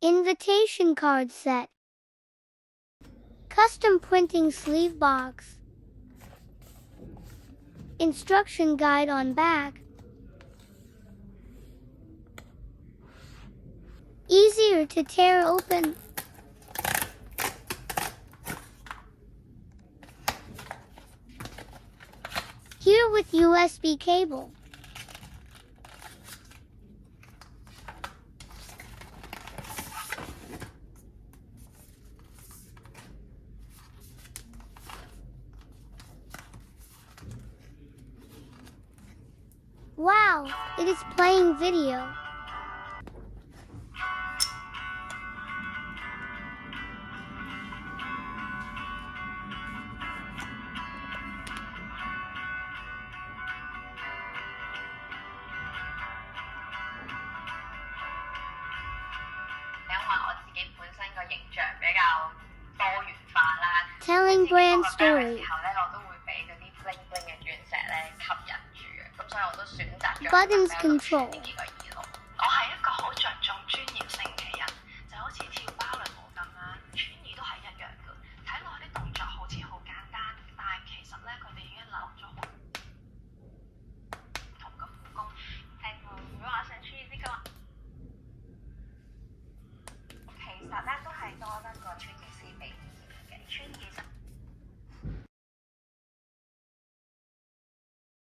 Invitation card set. Custom printing sleeve box. Instruction guide on back. Easier to tear open. Here with USB cable. Wow, it is playing video. Telling brand story. Buttons control. 我係一個好着重專業性嘅人，就好似跳芭蕾舞咁啦，穿衣都係一樣嘅。睇落啲動作好似好簡單，但係其實咧佢哋已經留咗好唔同嘅苦工。如果我想穿呢個，其實咧都係多得個穿衣師俾意見嘅。穿衣實